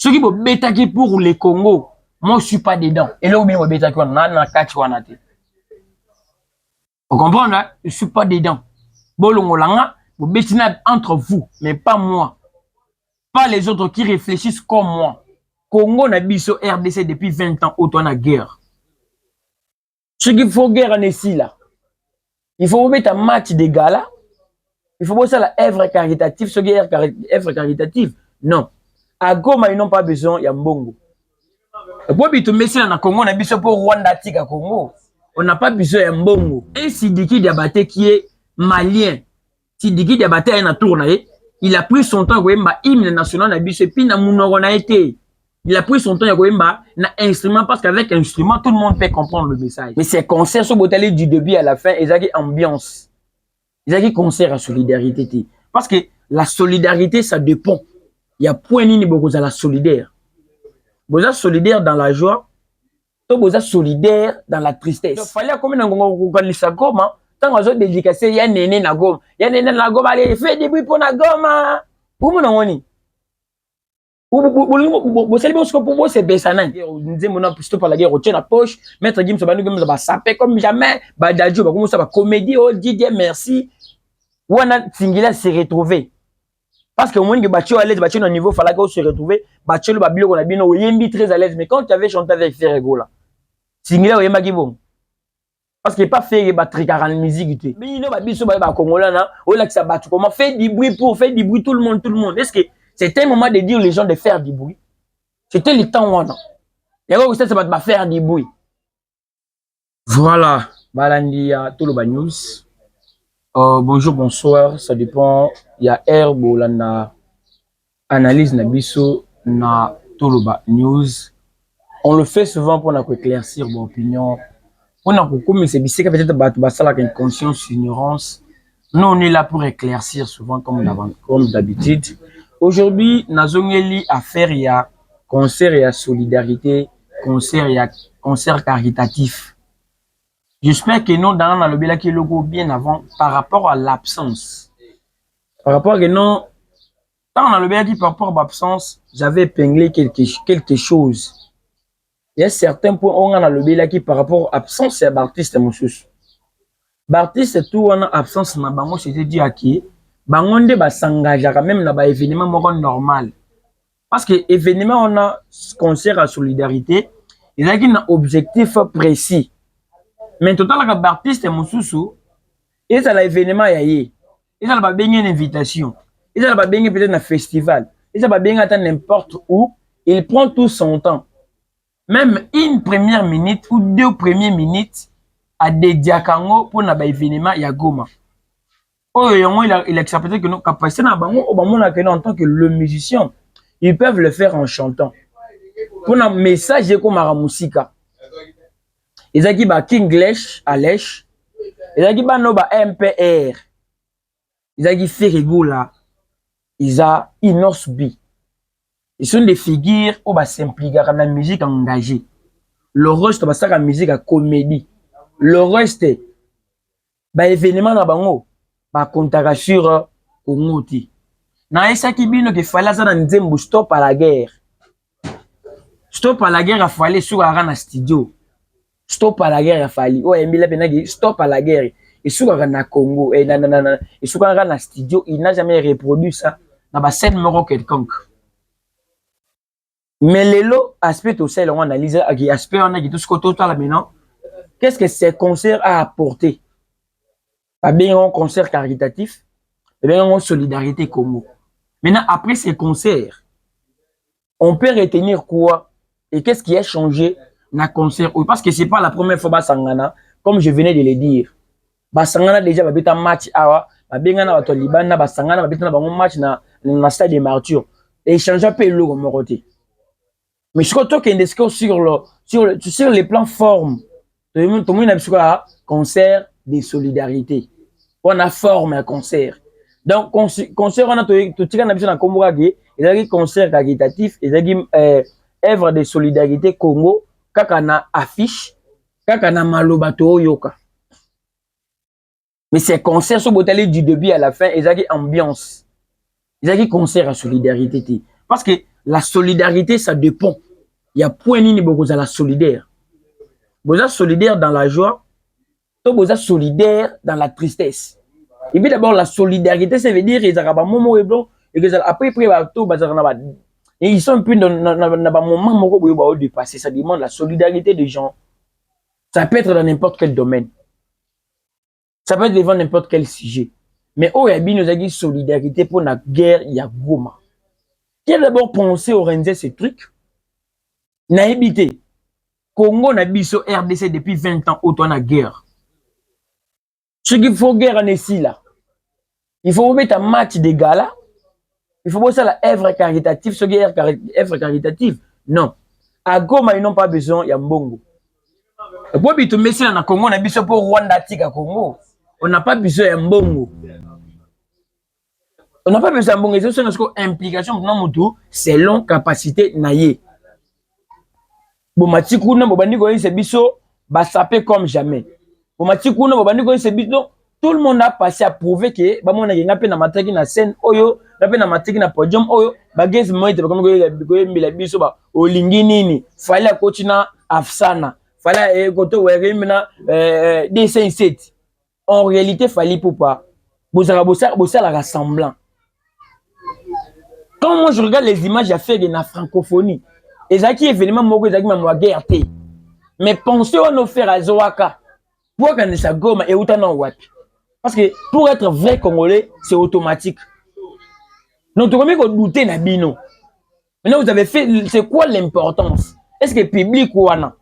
Ceux qui vont bétaquer pour les Congo, moi je suis pas dedans. Et là où bien bétaquer on a catch wana te. Vous comprenez hein? Je suis pas dedans. Bolongolanga, vous bétinez entre vous, mais pas moi. Pas les autres qui réfléchissent comme moi. Congo n'a biso RDC depuis 20 ans autour de la guerre. Ce qu'il faut guerre en ici là. Il faut mettre un match de gala. Il faut bosser la œuvre caritative. Ce qui est œuvre caritative, non. À Goma, ils n'ont pas besoin, il y a Mbongo. Et puis, tu mets ça dans le Congo, on a besoin pour Rwanda, Tika Congo. On n'a pas besoin de Mbongo. Et Sidiki Diabaté qui est malien, Sidiki Diabaté a tourné, il a pris son temps, il a hymne national, et puis il a été. Il a pris son temps, il a un instrument, parce qu'avec instrument, tout le monde peut comprendre le message. Mais ces concerts sont du début à la fin, ils ont une ambiance. Ils ont un concert à solidarité. Parce que la solidarité, ça dépend. Il y a point ni beaucoup à la solidaire. Vous êtes solidaire dans la joie, vous êtes solidaire dans la tristesse. Il fallait comme on a Goma, tant qu'on a dédicacé, il y a néné na Goma. Il y a néné na Goma, allez, fais des bruits pour na Goma. Où mon on vous savez pour vous c'est Bessanan. Nous disons mon plutôt par la guerre au tien la poche, mettre Gim Sobanu comme ça va saper comme jamais, Badadjo va commencer à comédie, oh Didier merci. Où on a Tingila s'est retrouvé. Parce que au moins que Bachio à l'aise, Bachio au niveau, il fallait qu'on se retrouve. Bachio le babilo qu'on a bien, Yembi très à l'aise. Mais quand tu avais chanté avec Ferrego là, Singila ou Yemba bon. Parce qu'il n'est pas fait tricar en musique. Mais il n'y a pas de choses à Congolais, ou là que ça bat. Comment faire du bruit pour faire du bruit tout le monde, tout le monde. Est-ce que c'était un moment de dire aux gens de faire du bruit? C'était le temps où on a. Et alors, ça va faire du bruit. Voilà. Balandia, tout le news. Bonjour, bonsoir, ça dépend. Il y a Herbo, la analyse Nabiso, na Toloba News. On le fait souvent pour éclaircir mon opinion. On a beaucoup, mais c'est bizarre peut-être avec une conscience, une ignorance. Nous, on est là pour éclaircir souvent comme d'habitude. Aujourd'hui, Nazongeli affaire, il y a concert, il y a solidarité, concert, il y a concert caritatif. J'espère que nous, dans le bilan qui est logo bien avant, par rapport à l'absence. Par rapport à non, dans le bilan qui par rapport à l'absence, j'avais épinglé quelque chose. Il y a certains points où on a le bilan qui par rapport à l'absence, c'est Baptiste Moussous. Baptiste, tout on a absence, moi, c'était dit à qui? Bangonde ba s'engage même dans les événements normal. Parce que événement, on a concert à solidarité, il y a un objectif précis. Mais tout à l'heure, Baptiste Moussous, il y a l'événement, il y a une invitation, il y a peut-être un festival, il y a n'importe où, il prend tout son temps. Même une première minute ou 2 premières minutes à dédier à Kango pour un événement, il y a Goma. Oh, il a accepté que nos capacités en tant que le musicien, ils peuvent le faire en chantant. Pour un message comme à la musique. Ils ont dit Kinglish, Alèche. Ils ont dit MPR. Ils ont dit Ferrego là. Ils ont Inosbi. Ils sont des figures où va s'impliquer dans la musique engagée. Le reste, c'est la musique à comédie. Le reste, bah événement dans bango, bah contact sur Kongoti. Na esa qui bino que fallait ça dans Nzembo stop à la guerre. Stop à la guerre, il fallait sur un studio. Stop à la guerre, il fallait. Oh, Emile Benagui, stop à la guerre. Et sur un Congo, et sur un studio, il n'a jamais reproduit ça dans la scène numéro quelconque. Mais les lots, aspect aussi, on analyse, aspect, on a dit tout ce qu'on total maintenant. Qu'est-ce que ces concerts a apporté? Pas bien un concert caritatif, bien une solidarité Congo. Maintenant, après ces concerts, on peut retenir quoi? Et qu'est-ce qui a changé dans le concert? Parce que c'est pas la première fois Basangana, comme je venais de le dire. Basangana déjà va un match awa, Babengana va Libana, Basangana va un match dans le stade des martyrs. Et changer un peu le logo mon côté. Mais je crois qu'il y a un discours sur les plans formes. Tout le monde a un concert de solidarité. On a forme un concert. Donc, concert, on a tout le monde Congo, il y a un concert caritatif, il y a une œuvre de solidarité Congo, kakana affiche, kakana malobato yoka. Mais ces concerts sont du début à la fin, il y a une ambiance. Il y a un concert à solidarité. Parce que la solidarité, ça dépend. Il y a point nini bokoza la solidaire. Vous êtes solidaire dans la joie, ou vous êtes solidaire dans la tristesse. Et puis d'abord, la solidarité, ça veut dire qu'ils ont après, ils sont un peu dans un moment où ils dépasser. Ça demande la solidarité des gens. Ça peut être dans n'importe quel domaine. Ça peut être devant n'importe quel sujet. Mais oh, il nous a dit solidarité pour la guerre, il y a Goma. Qui a d'abord pensé organiser ce truc? N'a habité. Congo n'a biso RDC depuis 20 ans, autant la guerre. Ce qu'il faut guerre en ici là. Il faut mettre un match de gala. Il faut bosser la œuvre caritative. Ce qui est œuvre caritative, non. À Goma, ils n'ont pas besoin, il y a Mbongo. Pour que tu mets ça dans Congo, on a besoin pour Rwanda, Tika Congo. On n'a pas besoin de Mbongo. On n'a pas besoin de Mbongo. C'est une implication selon capacité naïe. Bon, Matikuna, Bobandiko, c'est biso, bah sapé comme jamais. Bon, Matikuna, Bobandiko, c'est biso. Tout le monde a passé à prouver que bah mon a na mataki na scène oyo na mataki na podium oyo bagez moite comme la biso ba olingi nini fallait continuer afsana fallait koto werimina D57 en réalité fallait pour pas bosser la rassemblant. Quand moi je regarde les images à faire de la francophonie et ça qui événement moko ezaki ma guerre té mais pensez à nous faire à Zoaka pour que ça Goma et utana wapi. Parce que pour être vrai Congolais, c'est automatique. Donc, tu as douter Nabino. Maintenant, vous avez fait, c'est quoi l'importance? Est-ce que le public ou non?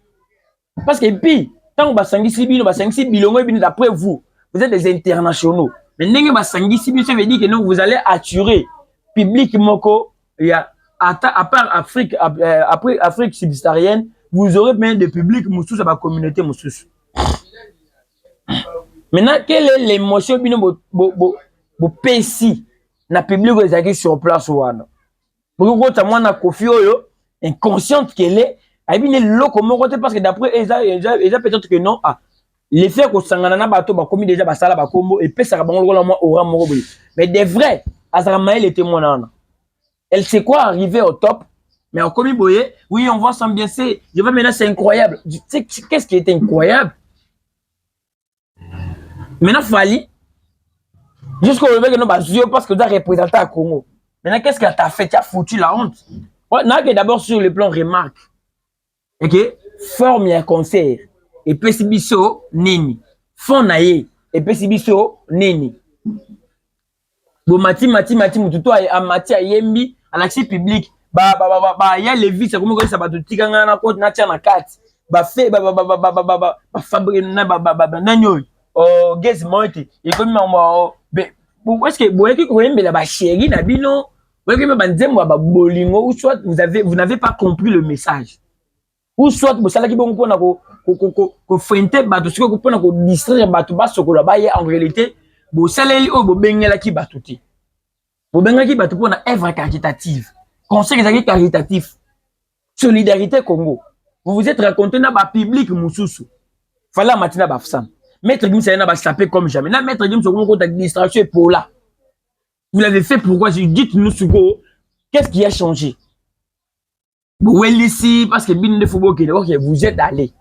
Parce que puis, tant que d'après vous, vous êtes des internationaux. Mais ça veut dire que non, vous allez attirer public moko, il y a à part Afrique, après Afrique subsaharienne, vous aurez bien de public moussous à la communauté moussous. Maintenant, quelle est l'émotion que vous payez na public qui est sur place ou non? Pour que vous ayez Kofi Oyo, inconsciente qu'elle est, elle est loco parce que d'après elle peut-être que non, l'effet que sangana na bato ba commis déjà basala ba combo et puis ça va aura moko. Mais des vrais, Azramaël était mon âne. Elle sait quoi arriver au top, mais en commis boye, oui, on va s'ambiancer. Je vais maintenant, c'est incroyable. Tu sais qu'est-ce qui est incroyable? Maintenant, Fali, jusqu'au lever que nous basons parce que tu as représenté à Congo. Maintenant, qu'est-ce que tu as fait? Tu as foutu la honte. D'abord sur le plan remarque. Ok? Forme un concert. Et Pesibiso, Nini. Fonaye. Et Pesibiso, Nini. Bon, Mati, Moututo, à Mati, à Yembi, à l'accès public. Il y a les vies, c'est comme ça, va te tirer na côte, na tia na carte. Fait, fabriquer, oh, guess moite et comme maman est-ce que vous voyez que vous aimez la chérie nabino vous voyez que banzembo ba bolingo ou soit vous n'avez pas compris le message ou soit vous savez que bon pona ko fente bato siko ko pona ko distraire bato ba sokola ba ye en réalité vous saleli o bo bengela ki bato ti bo bengela ki bato pona œuvre caritative conseil caritatif solidarité Congo vous vous êtes raconté na ba public mususu fallait matina ba fsam. Maître Gims n'a pas sapé comme jamais. Na Maître Gims a une distraction pour là. Vous l'avez fait pourquoi? Dites-nous qu'est-ce qui a changé? Vous êtes ici parce que bin de football qui vous êtes allé.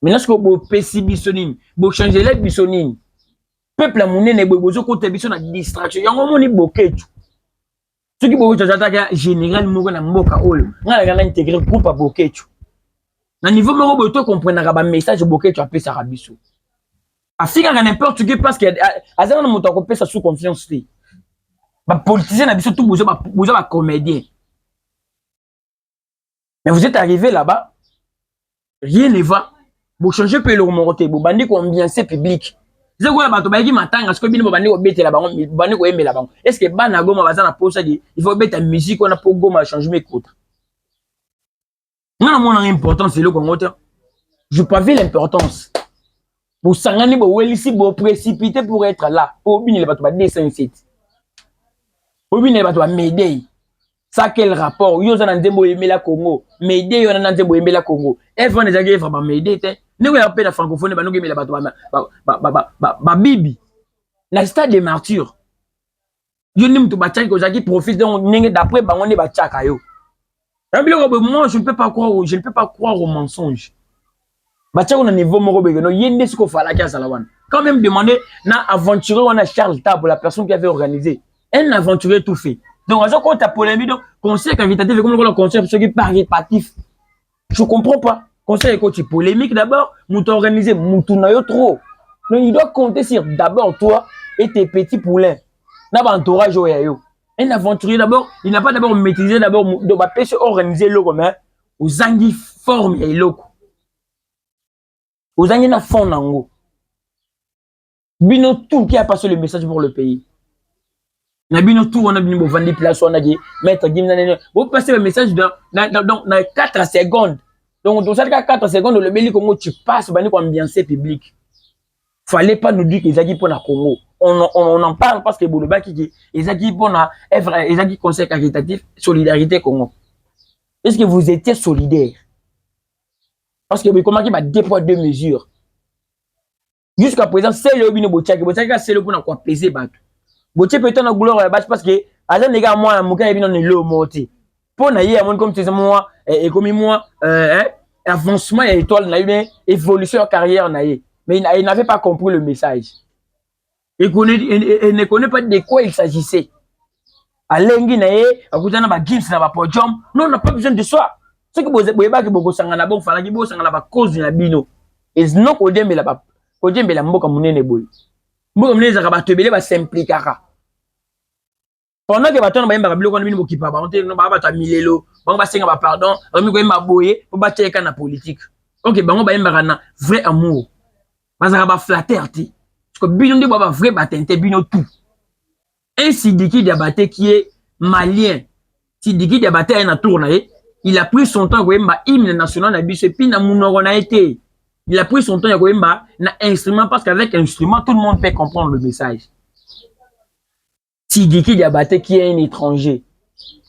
Maintenant ce que vous pessi bisonine, vous changez les bisonine. Peuple amouné ne bozo côté bison na distraction. Yango moni boketu. Ce qui vous attaque général moko na mboka oyo. Nga la intégrer groupe à boketu. Na niveau moko boto comprendre ba message boketu appelé ça rabiso. Afrique n'importe qui parce que Azana monta ko pesa sous confiance li. Ba politicien na biso tout bozo ba comédien. Mais vous êtes arrivé là-bas, rien ne va. Vous changez peu le remonter, vous bandez ko ambiance public. C'est quoi bato ba ki matanga ce que bino bandé ko bete la bango, bandé ko aimer la bango. Est-ce que bana goma bazana posa di il faut beta musique on a pour goma changer mes côtes. Non mon importance c'est le Congo. Je pas vu l'importance. Pour sangani bo welisi bo précipité pour être là pour bini le bato ba D57 pour bini le bato ba Médée ça quel rapport yo za na nzembo yemela Congo Médée yo na nzembo yemela Congo event des agents ba Médée te ne ko ya pe na francophone ba no yemela bato ba bibi na stade des martyrs yo ni mtu ba tchaki ko zaki profite donc ndenge d'après bango ne ba tchaka yo Moi, je ne peux pas croire, je ne peux pas croire au mensonge. Batia on a niveau moko begeno yende siko fala kia salawan. Quand même demander na aventurier on a Charles Table la personne qui avait organisé. Un aventurier tout fait. Donc à quand ta polémique donc conseil caritatif comme le conseil ceux qui participatif. Je comprends pas. Conseil quand tu polémique d'abord, mouton organisé, mouton na yo trop. Donc il doit compter sur d'abord toi et tes petits poulains. Na ba entourage yo. Un aventurier d'abord, il n'a pas d'abord maîtrisé d'abord de ba pêche organiser le comme aux anguilles forme et loko. Aux anguilles na fond nango. Bino tout qui a passé le message pour le pays. Na bino tout on a bino vendre place on a dit maître Gimna vous passez le message dans 4 secondes. Donc dans ça 4 secondes le béli Congo tu passes bani pour ambiancer public. Fallait pas nous dire que Zaki pour la Congo. On en parle parce que Boloba qui Zaki pour la Zaki conseil caritatif solidarité Congo. Est-ce que vous étiez solidaire? Parce que comment qui va deux poids deux mesures. Jusqu'à présent c'est le bino bochaki c'est le pour na quoi peser bateau. Boche peut-être na gloire la base parce que azan les gars moi muka ebino ne lo moti pour na yé comme tu sais moi et comme moi avancement et étoile na eu évolution carrière na yé mais il n'avait pas compris le message il ne connaît pas de quoi il s'agissait alengi na yé akutana ba gims na ba podium non on n'a pas besoin de soi ce que vous ba ki boko sangana bon fala ki bo sangana ba cause na bino is non ko dembela ba ko dembela mboka munene boy mboka munene za ba tebele ba s'impliquera. Pendant que bato na bayemba biloko na bino bokipa ba onte no ba bato milelo bango basenga ba pardon bami ko yemba boye po bateka na politique. OK bango bayemba na vrai amour. Bazaka ba flatterie. Parce que bino ndi ba vrai batente bino tout. Un Sidiki Diabaté qui est malien. Sidiki Diabaté na tour na ye, il a pris son temps ko yemba hymne national na biso puis na munoko na été. Il a pris son temps ko yemba na instrument parce qu'avec instrument tout le monde peut comprendre le message. Sidiki Diabaté qui est un étranger.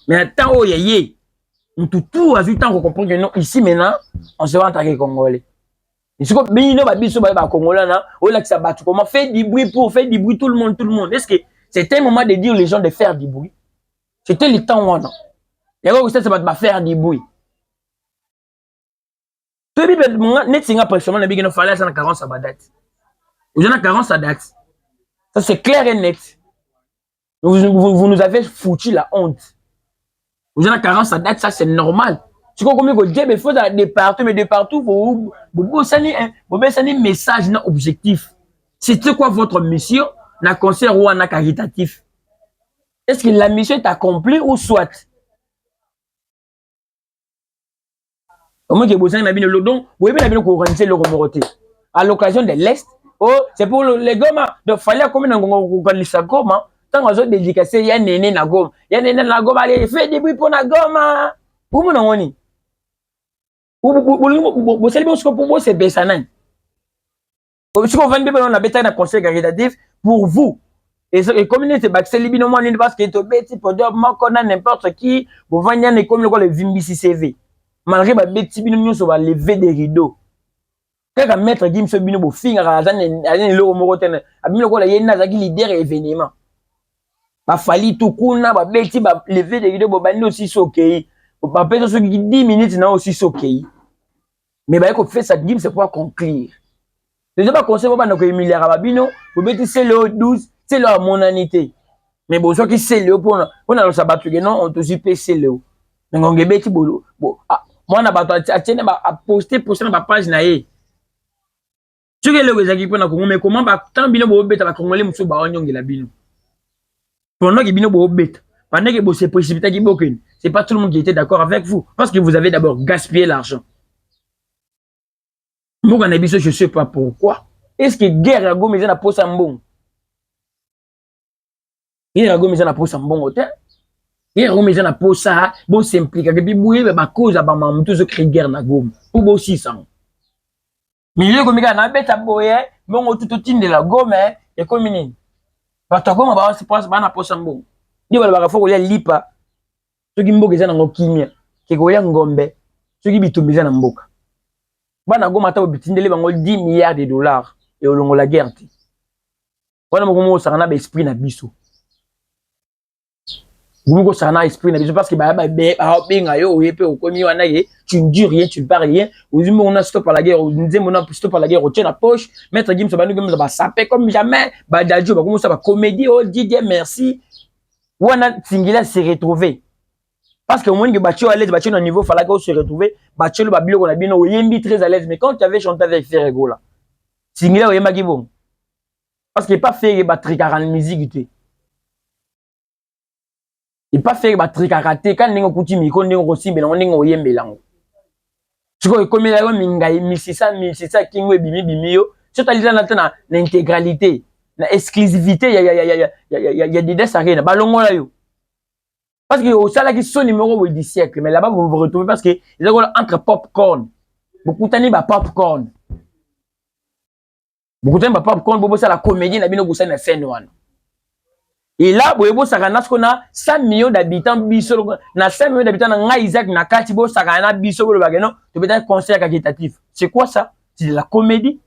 Mais tant où il y a, on tout a vu tant qu'on comprend que non, ici maintenant, on se va attaquer Congolais. Et ce que bien ba biso ba Congolais là, on là que ça bat comment faire du bruit pour faire du bruit tout le monde. Est-ce que c'était un moment de dire les gens de faire du bruit? C'était le temps où non. Il y a aussi ça va faire du bruit. Tout bi net singa pression na bigeno fallait ça na 40 ça date. Vous en a 40 ça date. Ça c'est clair et net. Vous nous avez foutu la honte. Vous avez 40 ça date, ça c'est normal. Tu comprends combien que Dieu me faut de partout, mais de partout, vous avez un message, un objectif. C'est quoi votre mission? Na concert ou na caritatif? Est-ce que la mission est accomplie ou soit? Comment que vous avez donc, vous avez bien organiser le remoroté. À l'occasion de l'Est, oh, c'est pour les gomma. Donc, fallait comme on organise ça gomma. Tant qu'on a dédicacé, il y a néné na gomme. Il y a néné na gomme, allez, fais des bruits pour na gomme. Où mon on vous savez ce que pour vous c'est Bessanan. Si vous vendez on a bétail na conseil caritatif pour vous. Et comme il est baxé libinement parce que to beti pour dire qu'on a n'importe qui, vous vendez comme le Vimbi CV. Malgré ba beti bino nyo so va lever des rideaux. Kaka maître Gim so bino bo finga azane le moko tene. Abino ko la yena zaki leader événement. Ba fali tout kuna ba beti ba lever des rideaux bo bandi aussi sokei. Ba pesa so 10 minutes na aussi sokei. Mais bah écoute fait ça Gim c'est pour conclure. Je sais pas conseil ba na ko Emilia Rababino, bo beti c'est le 12, c'est leur monanité. Mais bon so qui c'est le pour na lo sabatu non on te supe c'est le. Ngonge beti bolo. Bon ah moi na bato atiene ba poster na ba page na ye. Tu que le ezaki pona Congo mais comment ba tant bino bo beta ba Congolais muso ba onyongela bino. Pendant que bino bo beta, pendant que bo se précipiter ki boken, c'est pas tout le monde qui était d'accord avec vous parce que vous avez d'abord gaspillé l'argent. Mboka na biso je sais pas pourquoi. Est-ce que guerre ya Gomeza na posa mbongo? Guerre ya Gomeza na posa mbongo te? Guerre Gomeza na posa bo s'impliquer que bi bouye ba cause ba mamutu zo créer guerre na Goma. Pour bo 600. Milieu komika na beta boye mbongo tout tinde la Goma et comme nini. Bato Goma ba se passe ba na posa mbongo. Di bala ba foko ya lipa. Soki mboka eza na ngokimia, ke ko ya ngombe. Soki bitumbiza na mboka. Bana Goma ta bitindele bango 10 milliards de dollars et olongo la guerre. Wana moko mo sakana ba esprit na biso. Vous ça n'a esprit parce que tu ne dis rien, tu ne parles rien. On a stop à la guerre, on a stop à la guerre, on tient la poche. Maître Gims va saper comme jamais. Badadjo va commencer à comédie, oh Didier merci. On a Tingila s'est retrouvé. Parce que au moins que Batio à l'aise, Batio au niveau fallait qu'on se retrouve. Batio le babilo qu'on a bien, Yembi très à l'aise. Mais quand tu avais chanté avec Ferrego là, Tingila Oyema qui bon. Parce qu'il n'est pas fait battre 40 musique. Il pas fait battre karaté quand ningo kuti miko ningo kosi bela ningo yembelango siko komela yo mingai 1600 kingo bimi yo totaliser na intégralité na exclusivité ya des arena balongo la yo parce que au sala qui son numéro du siècle mais là-bas vous vous retrouvez parce que ils ont entre popcorn beaucoup tani ba popcorn bobo ça la comédie na bino go na scène wana. Et là, vous savez, 100 millions d'habitants, na 5 millions d'habitants, na Isaac, na Katibo, Sakana, Bisso, le bagano, tu peux être conseil caritatif. C'est quoi ça? C'est de la comédie.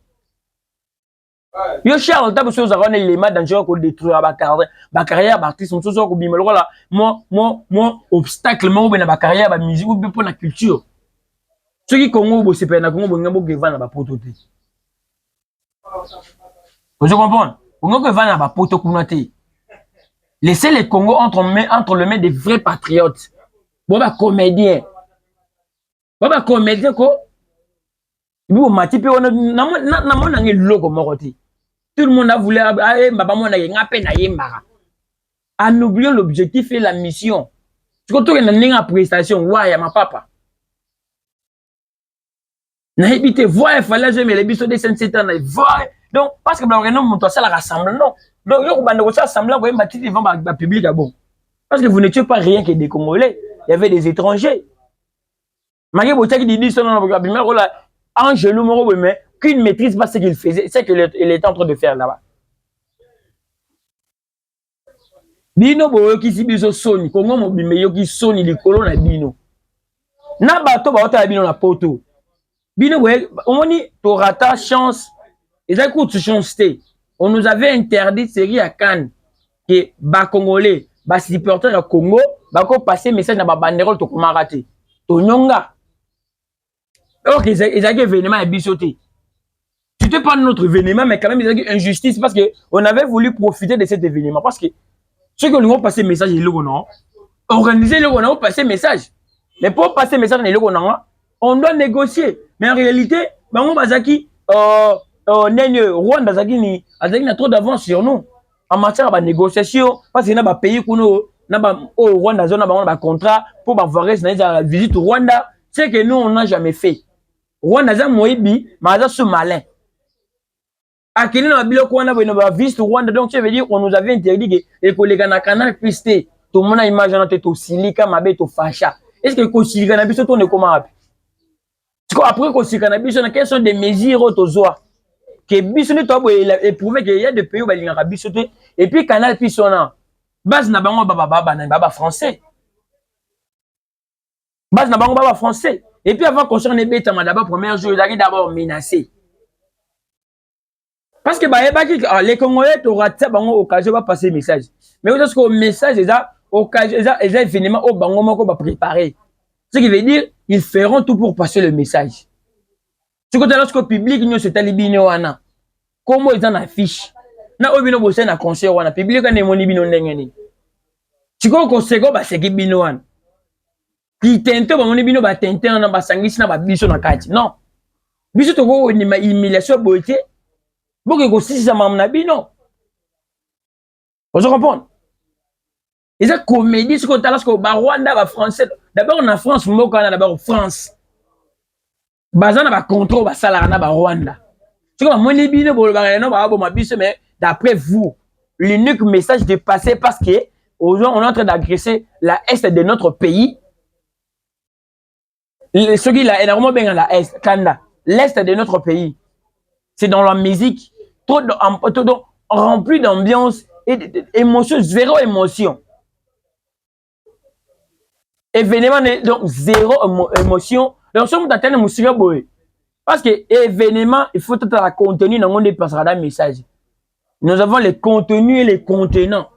Yo Charles, t'as besoin de un élément dangereux pour détruire ma carrière, artiste, moi, obstacle, moi, ma carrière, ma musique, ou bien pour la culture. Ceux qui Congo, c'est pas na Congo, bon, qui vendent la prototype. Vous comprenez? On va vendre la prototype. Laissez les Congo entre les mains des vrais patriotes. Bon, bah, comédien. Bon, bah, comédien, quoi. Vous m'avez dit, on a un logo moroti. Tout le monde a voulu, en oubliant l'objectif et la mission. Tu vois, tu as une prestation, ouais, ma papa. Na habité, voir, il fallait jamais les bisous des 7 ans, voir. Donc, parce que, non, mon toit, ça la rassemble, non. Donc, vous avez rassemblé, vous avez devant le public. Parce que vous n'étiez pas rien que des Congolais. Il y avait des étrangers. Malgré que qui dit ça, Angelo mais qui ne maîtrise pas ce qu'il faisait, ce qu'il était en train de faire là-bas. Bino, qui si biso soni, Congo, mo bimeyo qui soni, les colons na bino. Na bato, ba bino na poto. Bino, on dit, t'auras ta chance. Et ça coûte chance. On nous avait interdit série à Cannes que bas Congolais, bas supporters au Congo, bas passer message na banderole to comment rater. To nyonga. Ok, ils ont un événement à bisoté. Tu te parles de notre événement, mais quand même, ils ont une injustice parce qu'on avait voulu profiter de cet événement. Parce que ceux qui ont passé message, ils l'ont organisé, ils ont passé message. Mais pour passer message, on doit négocier. Mais en réalité, on va dire Rwanda a trop d'avance sur nous en matière de négociation parce qu'il y a des pays qui ont Rwanda a un contrat pour avoir une visite au Rwanda. C'est que nous, on n'a jamais fait. Rwanda a Moïbi, mais il a malin. À quel moment on a visite au Rwanda, donc ça veut dire qu'on nous avait interdit que les collègues na canal puissent tout le monde a imagé dans tête au silica, ma bête au facha. Est-ce que le silica n'a pas tourné comment? Après que le silica n'a pas quelles sont des mesures autozoa? Que Bissonné a éprouvé qu'il y a des pays où il y a Bissonné et puis Canal Pissona base na bango baba français base na bango baba français et puis avant concerné Betama d'abord premier jour il a d'abord menacé parce que les Congolais t'aura bango occasion va passer message mais vous savez que le message est là occasion est événement au bango moko va préparer ce qui veut dire ils feront tout pour passer le message. Tu côté lorsque le public nous se talibino wana comment ils en affichent na obino bossé na concert wana public na moni bino ndenge ni tu ko koseko ba seki bino wana ki tente ba moni bino ba tente na ba sangisi na ba biso na kati non biso to ko ni ma humiliation boité boke ko sisa mam na bino vous comprenez et ça comédie ce que lorsque ba Rwanda ba français d'abord na France moko na d'abord France bazana ba contrôle ba salaire na ba Rwanda. Tu vois mon libino mais d'après vous l'unique message de passer parce que aujourd'hui on est en train d'agresser la est de notre pays. Ce qui là énormément bien la est Kanda, l'est de notre pays. C'est dans la musique tout rempli d'ambiance et d'émotion, zéro émotion. Événement donc zéro émotion. Donc, si vous avez un musique, parce que événement, il faut tout la contenu dans le passera d'un message. Nous avons les contenus et les contenants.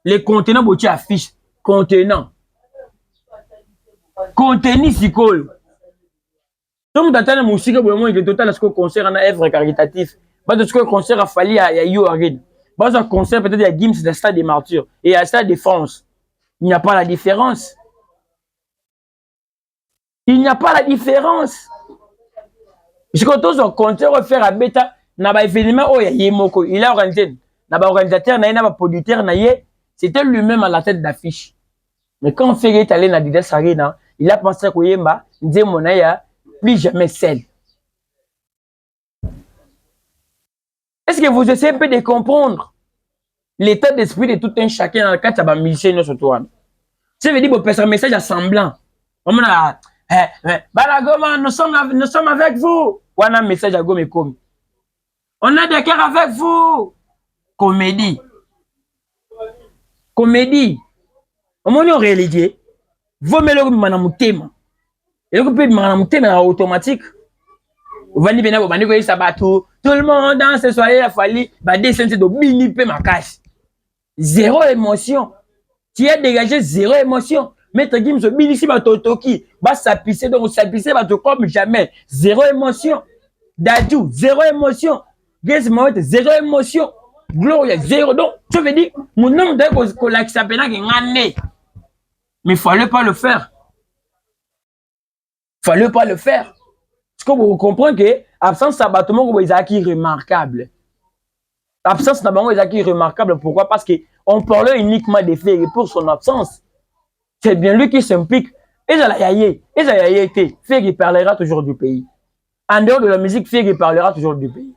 Les contenants, vous affiches. contenant. Contenu sikoyo. Donc t'attends musique vraiment que total ce concert en œuvre caritatif. Pas de ce que concert a fallu à Yo Arène. Pas un concert peut-être à Gims de Stade des Martyrs et à Stade de France. Il n'y a pas la différence. Il n'y a pas la différence. Je compte un concert faire à Beta na ba événement oh Yemoko. Il a organisé na ba organisateur na ba producteur na ye, c'était lui-même à la tête d'affiche. Mais quand Ferré est allé dans Didas Arena, il a pensé que Yemba disait mon aya plus jamais seul. Est-ce que vous essayez un peu de comprendre l'état d'esprit de tout un chacun dans le cadre de la mission sur toi? Ça veut dire que c'est un message assemblant. On a Balagoma, nous sommes avec vous. On a un message à Gome comme. On a des cœurs avec vous. Comédie. Comédie. On m'a dit en réalité, vous mettez le manamutema. Et vous pouvez manamutema automatique. Vous venez bien, vous venez ça bateau. Tout le monde dans ce soir, il a fallu descendre de bini pe ma cache. Zéro émotion. Tu as dégagé zéro émotion. Maître Gims, bini si ba totoki, ba s'apisser donc s'apisser ba to comme jamais. Zéro émotion. Dadju, zéro émotion. Guess Moët, zéro émotion. Gloria, zéro. Donc, tu veux dire, mon nom de collègue s'appelle Ngane. Mais il fallait pas le faire. Il fallait pas le faire. Parce que vous comprenez que l'absence d'abattement est acquis remarquable. L'absence d'abattement est acquis remarquable. Pourquoi? Parce qu'on parlait uniquement des faits et pour son absence. C'est bien lui qui s'implique. Et ça l'a été. Ferry parlera toujours du pays. En dehors de la musique, Ferry parlera toujours du pays.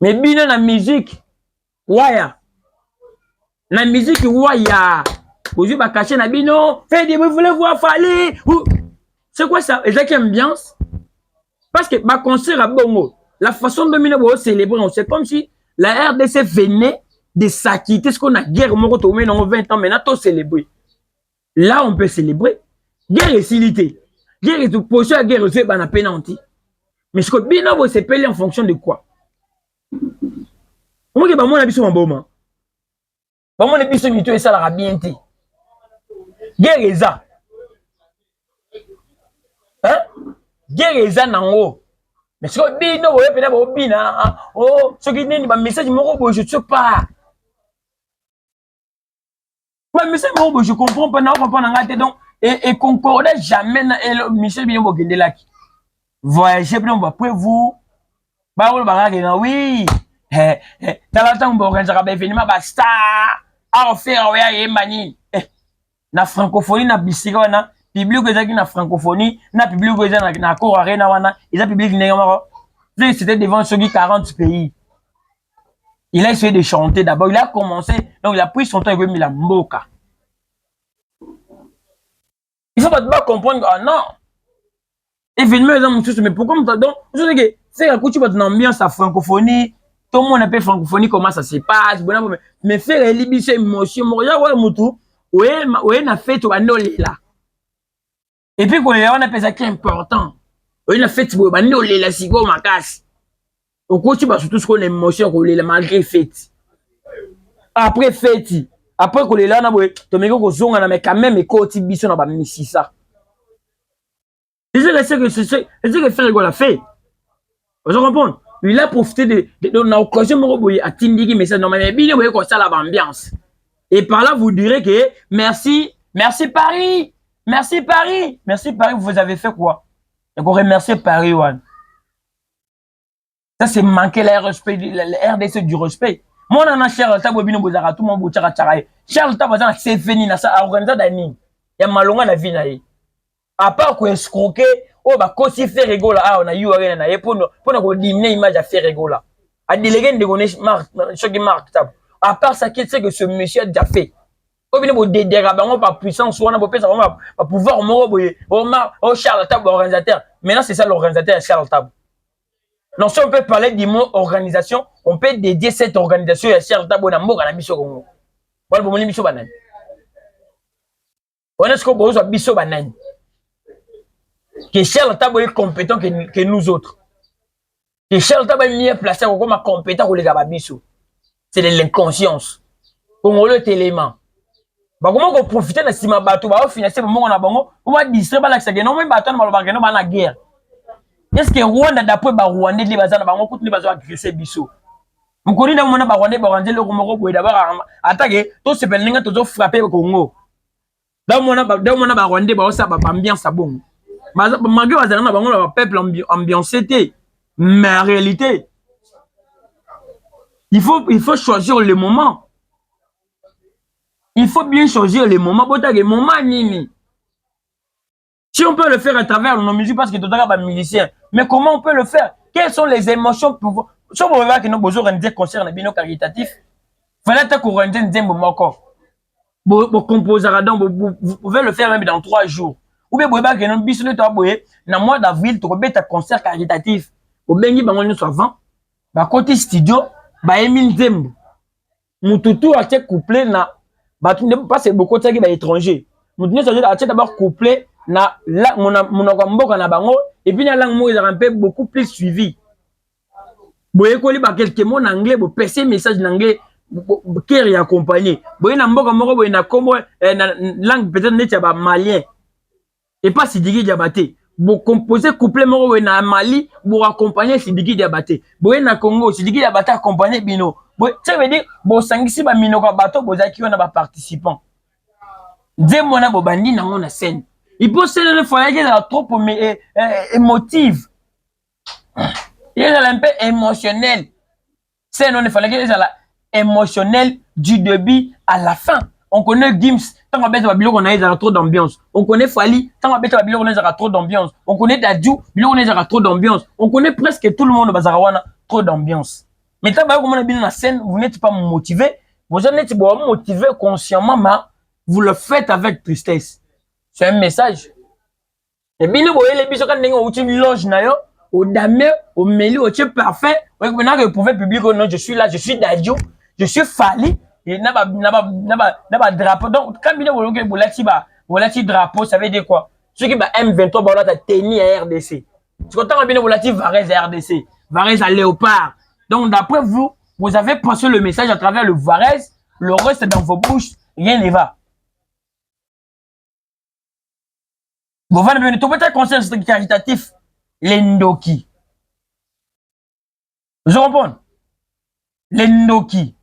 Mais bien dans la musique, waya. La musique, waya. Vous avez caché la bino. Vous voulez voir Fali. C'est quoi ça? Et ça qui ambiance? Parce que ma concert à Bongo, la façon de nous célébrer, c'est comme si la RDC venait de s'acquitter ce qu'on a guerre, on a 20 ans, maintenant, tout célébrer. Là, on peut célébrer. Guerre est silité. Guerre est tout posé à guerre, c'est un pénalty. Mais ce que bien c'est payé en fonction de quoi? Moi, je vais vous dire un bon moment. Je vais vous dire que ça la bien. Guerre est ça. Hein? Guerre est ça, non? Mais ce que bien vous peut-être bien. Oh, ce qui n'est pas message, je ne sais pas. Mais je comprends pas, donc, et concordait jamais, et Michel bien vous gagner là. Voyagez, après vous, oui, dans le temps, on organise un événement, basta, à faire, na francophonie, na bisika, na public, na francophonie, na public, na cour arena, ils ont public, c'était devant ceux qui 40 pays. Il a essayé de chanter d'abord, il a commencé, donc il a pris son temps, il a mis la mboka. Il faut pas comprendre, ah non, événement, mais pourquoi donc, je dis que c'est un coup de ambiance à francophonie, tout le monde appelle francophonie, comment ça se passe, mais faire une émotion, ouais, na fait là. Et puis, quand on appelle ça qui est important, on a fait, là, si go ma casse. Au coup, tu vas surtout ce qu'on a émotion, malgré fête. Après fête, après qu'on est là, tu mais quand même, et quand tu bisous, on va misser ça. C'est que faire rigolo a fait. Vous comprenez? Il a profité de l'occasion à Tindigi, mais c'est normal. Mais bien, vous voyez comme ça l'ambiance. Et par là, vous direz que merci Paris. Merci Paris. Merci Paris, vous avez fait quoi? Et vous remerciez Paris, One. Ça, c'est manquer la RDC du respect. Moi, on a Charles Tabo, Bino Bozara, tout le monde, Charles Tabo, c'est fini, ça a organisé d'année. Il y a malonga la vie. À part qu'on escroquer, oh, bah, quand si fait rigolo, ah, on a eu rien, pour nous diminuer l'image à faire rigolo. À déléguer de connaître marque, à part ça, qui sait que ce monsieur a déjà fait. Au final, vous dérabez par puissance, on va pouvoir, oh, Charles Tabo, organisateur. Maintenant, c'est ça l'organisateur, Charles Tabo. Non, si on peut parler du mot organisation, on peut dédier cette organisation à Charles Tabo dans le Bisso Congo. Voilà, pour mon Bisso Banane. On est ce qu'on peut Bisso Banane. Que Charles Tabo est compétent que nous autres. Que Charles Tabo est mieux placé comme compétent que les Gababisso. C'est de l'inconscience. Comme le élément. comment qu'on profiter de sima bateau, bah, financer, bon, on a bon, on va distraire, bah, l'accès, non, même bateau, on va gagner, la guerre. Est-ce que Rwanda, d'après, bah, Rwanda, les bazars, bah, on coûte les bazars agresser biso. Vous connaissez, dans mon bah, Rwanda, bah, Rwanda, le Romero, bah, d'abord, attaquer, tout ce pellinga, tout frapper au Congo. Dans mon bah, Rwanda, bah, ça, bah, ambiance, bon. Malgré, bah, on a un peuple ambiancé, mais en réalité, il faut choisir le moment. Il faut bien choisir les moments. Si on peut le faire à travers nos musiques, parce que tout à l'heure, musicien, mais comment on peut le faire? Quelles sont les émotions pour... Si on veut voir que nos besoins rendent des concerts caritatifs, il fallait qu'on rende un moment. Vous composez, vous pouvez le faire même dans 3 jours. Ou bien, vous pouvez que nous bisous dans le mois d'avril, tu peux un concert caritatif. Au Bengi, nous savons, côté studio, Emile Zembo. Mututu a été couplé na pas c'est beaucoup de gens étrangers. Mututu a été d'abord couplé na la mon na bango et puis na langue mo ils ont un peu beaucoup plus suivi. Boye ko li ba quelques mots en anglais, bo passer message en anglais qui est accompagné. Boye na mboka moko boye na kombo na langue peut-être net ya ba malien. Et pas Sidiki Diabaté. Bo composer couplet moko boye na Mali, bo accompagner Sidiki Diabaté. Boye na Congo, Sidiki Diabaté accompagner bino. Ça veut dire, bon, sangisi ba minoka bato, bo zaki on a ba participants. Dès mon abo bandi na on a scène. Il peut se le faire qu'il a trop émotive. Il est un peu émotionnel. C'est non, il fallait qu'il soit émotionnel du début à la fin. On connaît Gims, tant qu'on bête Babylon, on a trop d'ambiance. On connaît Fali, tant qu'on bête Babylon, on a trop d'ambiance. On connaît Dadju, on a trop d'ambiance. On connaît presque tout le monde au Bazarawana, trop d'ambiance. Mais tant que vous êtes bien dans la scène, vous n'êtes pas motivé. Vous n'êtes pas motivé consciemment, mais vous le faites avec tristesse. C'est un message. Et bien, vous voyez les bisous quand vous avez une loge, au damé, au mêlé, au type parfait. Vous pouvez publier que non, je suis là, je suis Dadju, je suis Fali. Et n'a pas drapeau. Donc, quand vous avez drapeau, ça veut dire quoi? Ceux qui M23, vous avez tennis à RDC. Tu comprends bien, vous avez Varese à RDC, Varese à Léopard. Donc, d'après vous, vous avez passé le message à travers le Varese, le reste dans vos bouches, rien ne va. Vous voyez, tout petit conseil caritatif, l'Endoki. Vous comprenez? L'Endoki.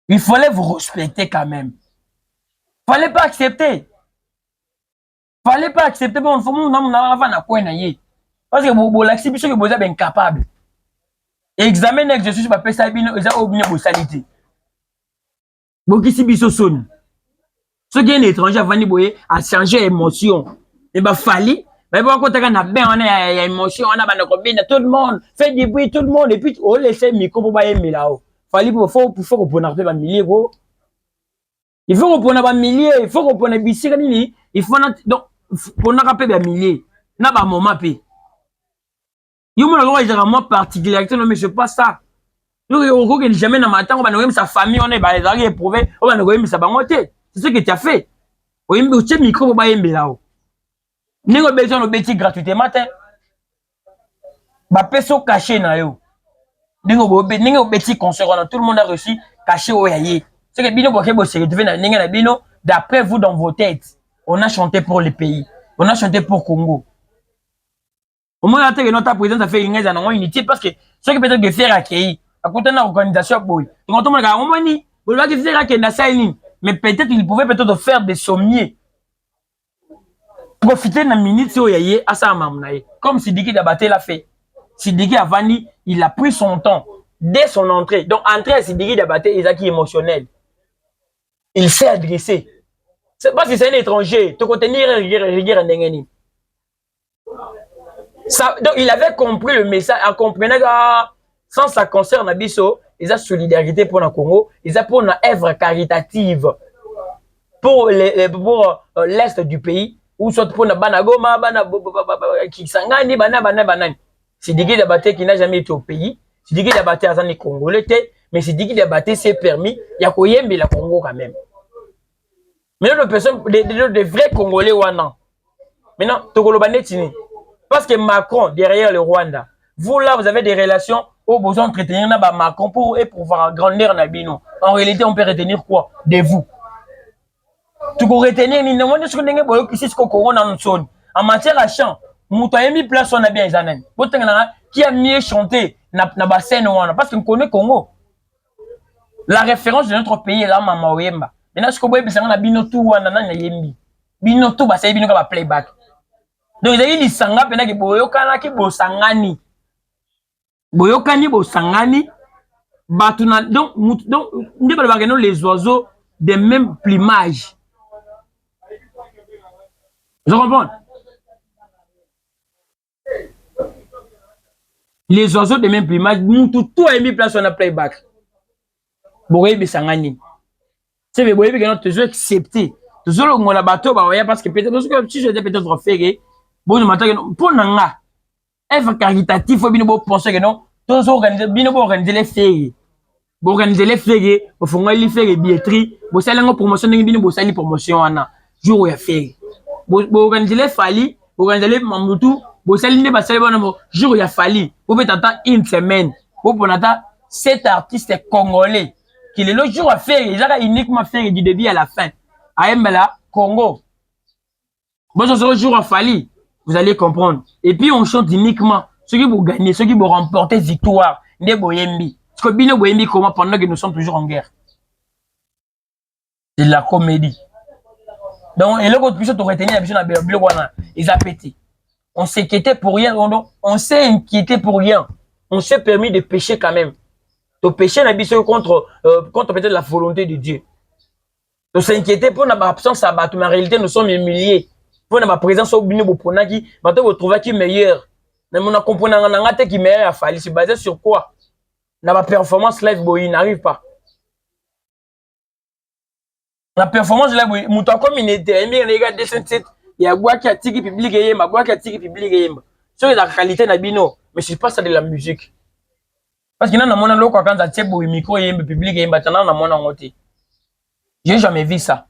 Il fallait vous respecter quand même. Fallait pas accepter. Fallait pas accepter. Bon, faut parce que vous l'acceptez que vous êtes incapable. Examen exercice ba pesa bino eza obine bo salite. Bokisi biso son. Ce qui est un étranger avant boye a changer émotion. Et ba fali, ba ba ko taka na ben on a émotion, on a ba ko bien tout le monde, fait du bruit tout le monde et puis on laisser micro pour ba yemela là-haut. Fali faut qu'on prenne ba milliers gros. Il faut qu'on prenne ba milliers, il faut qu'on prenne bisika nini, il faut donc pour na rappeler ba milliers. Na ba moment pe. Yo mo la dire moi particularité non mais c'est pas ça. Yo ko que jamais na matin on va nous sa famille on est ba les éprouvé, on va nous sa bangote. C'est ce que tu as fait. O yimbe uche micro ba yembe là-haut. Ningo besoin no beti gratuitement matin. Ba peso caché na yo. Ningo beti concert tout le monde a reçu caché au yaye. C'est que bino boke bo se retrouver na ninga na bino d'après vous dans vos têtes. On a chanté pour le pays. On a chanté pour Congo. Au moins, notre président a fait une unité parce que ceux qui peuvent faire accueillir, à côté de l'organisation, mais peut-être il pouvait peut-être faire des sommiers. Profiter de la minute à ça, comme Sidiki Diabaté l'a fait. Sidiki Avani, il a pris son temps dès son entrée. Donc, entrée à Sidiki Diabaté, il est émotionnel. Il s'est adressé. C'est pas si c'est un étranger, tu contenir un ça, donc il avait compris le message, en comprenant que sans ça concerne Abisso, ils ont solidarité pour le Congo, ils ont pour une œuvre caritative pour l'est du pays, ou soit pour le Banagoma, Kisangani, Banani. C'est Diki Diabaté qui n'a jamais été au pays, c'est Diki Diabaté à Zani Congolais, mais c'est Diki Diabaté s'est permis, il y a Koyembe la Congo quand même. Mais de vrais Congolais ou non. Maintenant, Togolo Banetini. Parce que Macron, derrière le Rwanda, vous là, vous avez des relations au besoin de retenir Macron pour pouvoir grandir Nabino. En réalité, on peut retenir quoi? De vous. tu peux retenir ni monde ce que ndenge boyo qui c'est ce que corona nous sonne en matière à chant muto a mis place on a bien zanen botengana qui a mieux chanté na bassin wana parce qu'on connaît Congo la référence de notre pays là mama oyemba maintenant ce que boye bisanga na bino tout wana na yembi bino tout ba sai bino ka ba playback donc ezali lisanga pena ke boyokana ki bosangani boyokani bosangani batuna donc ndé ba ba les oiseaux de même plumage. Je comprends. Les oiseaux de même plumage, tout a mis place on a playback. Boye bisangani. C'est boye que nous toujours accepter. Toujours on a bateau ba parce que peut-être parce que si je dis peut-être faire bon matin pour nanga. Œuvre caritative faut bien penser que non, tous organiser bien organiser les fériés. Bo organiser les fériés, au fond les fériés billetterie, bo salango promotion bien bo sali promotion ana jour où il y a férié. Bo organiser les fali, bo organiser les mamutu, bo sali ne ba sali bon jour où il y a fali. Bo peut attendre une semaine. Bo pour attendre cet artiste congolais qui est le jour à faire, il a uniquement fait du début à la fin. À Mbala, Congo. Bon, ce jour à Fali, vous allez comprendre. Et puis, on chante uniquement ceux qui vont gagner, ceux qui vont remporter victoire. Des Boyembi. Parce que Bino Boyembi, comment pendant que nous sommes toujours en guerre. C'est la comédie. Donc, et là, quand tu aurais tenu la vision de ils ont pété. On s'inquiétait pour rien. On s'est inquiété pour rien. On s'est permis de pécher quand même. De pécher contre peut-être la volonté de Dieu. De s'inquiéter pour notre absence à battre, mais en réalité, nous sommes humiliés. Pour notre présence au bino boponaki, maintenant vous trouvez qui est meilleur. Mais on a compris qui est meilleur à Fali. C'est basé sur quoi? La performance live, il n'arrive pas. La performance live, mouton comme il était, il y a quoi qui a tiré public et ma quoi qui a tiré public et sur la qualité de bino, mais c'est pas ça de la musique. Parce que dans mon alo quand ça tient pour micro et public et maintenant dans mon angoté. J'ai jamais vu ça.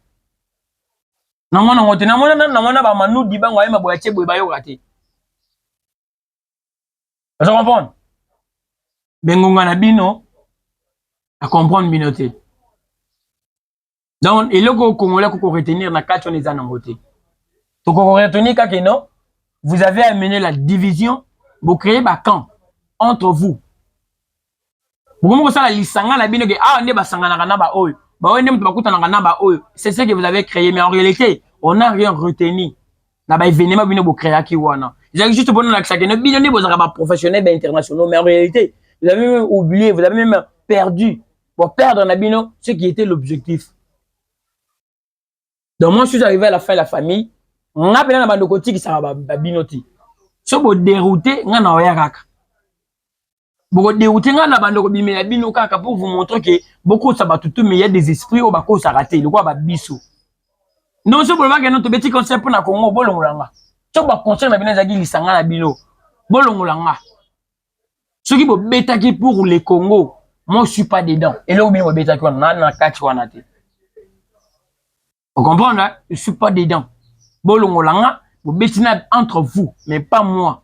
Dans mon angoté, dans mon ba manu diba ngwa ma boya tche boya yo raté. Vous comprenez? Bengonga na bino à comprendre binoté. Donc et le Congolais qu'on retenir na quatre on les angoté. Donc on retenir que non, vous avez amené la division, vous créez ba camp entre vous. C'est ce que vous avez créé, mais en réalité, on n'a rien retenu. Juste pour nous, professionnels internationaux, mais en réalité, vous avez même oublié, vous avez même perdu pour perdre ce qui était l'objectif. Donc, moi, je suis arrivé à la fin de la famille, on a appelé un bandokoti qui s'est binoti. Si vous dérouté, on a pour vous montrer que beaucoup de sabatutu mais il y a des esprits au bako ça raté le quoi ba biso non c'est pour que notre petit concept pour na Congo bolongolanga so ba concert na bina zaki lisanga na bino bolongolanga ceux qui bo betaki pour les Congo moi je suis pas dedans et là où bien betaki na kati wana te vous comprenez hein? Je suis pas dedans bolongolanga bo betina entre vous mais pas moi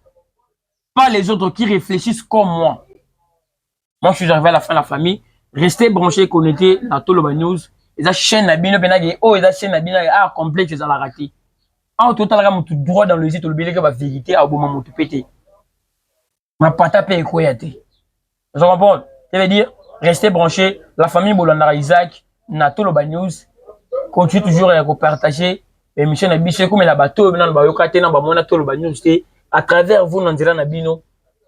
pas les autres qui réfléchissent comme moi. Moi, je suis arrivé à la fin de la famille. Restez branchés, connectés dans Toloba News. Et la chaîne Nabino Benagi, oh, et la chaîne Nabino, ah, complet, tu as la raté. En total, tu droit dans le site, tu as la vérité, à au moment où tu pété. Ma pata paye quoi yate. Vous comprenez? Ça veut dire, restez branchés. La famille Bolandara Isaac, na Toloba News. Continue toujours à partager. Et Michel Nabiche, comme il a bateau, dans le Bayokate, dans le Bamona Toloba News, à travers vous, dans le Nabino.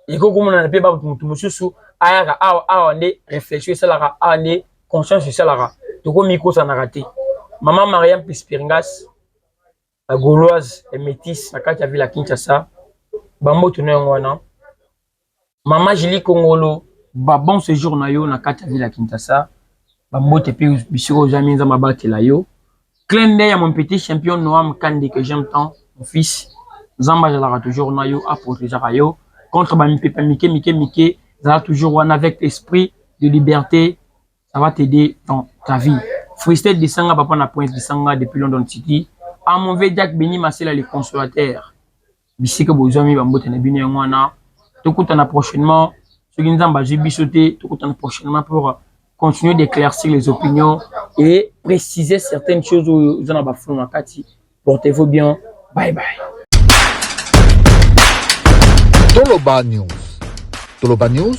Et comme on n'a pas de aya on est réfléchir ça là on est conscience ça là donc au micro ça n'a raté maman Mariam Pispiringas la gauloise et métisse la carte ville à Kinshasa bambo tourner ngwana maman Julie Kongolo ba bon séjour na yo na carte ville à Kinshasa bambo te pe bisiro jamais za mabate la yo clin d'œil à mon petit champion Noam Kande que j'aime tant mon fils Zamba la toujours na yo à protéger yo contre ba Mike ça va toujours avec l'esprit de liberté, ça va t'aider dans ta vie. Freestyle de Sanga, papa na Prince de Sanga depuis London City. À mon vieux Jack Beni Marcel les consommateurs. Bissi que vos amis vont botter na bine ngwana. Tout coup prochainement. Ce qui nous a basé bisoté, tout coup prochainement pour continuer d'éclaircir les opinions et préciser certaines choses où vous en avez fait dans Kati. Portez-vous bien. Bye bye. Toloba News. Toloba News,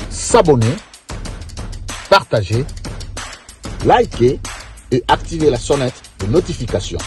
s'abonner, partager, liker et activer la sonnette de notification.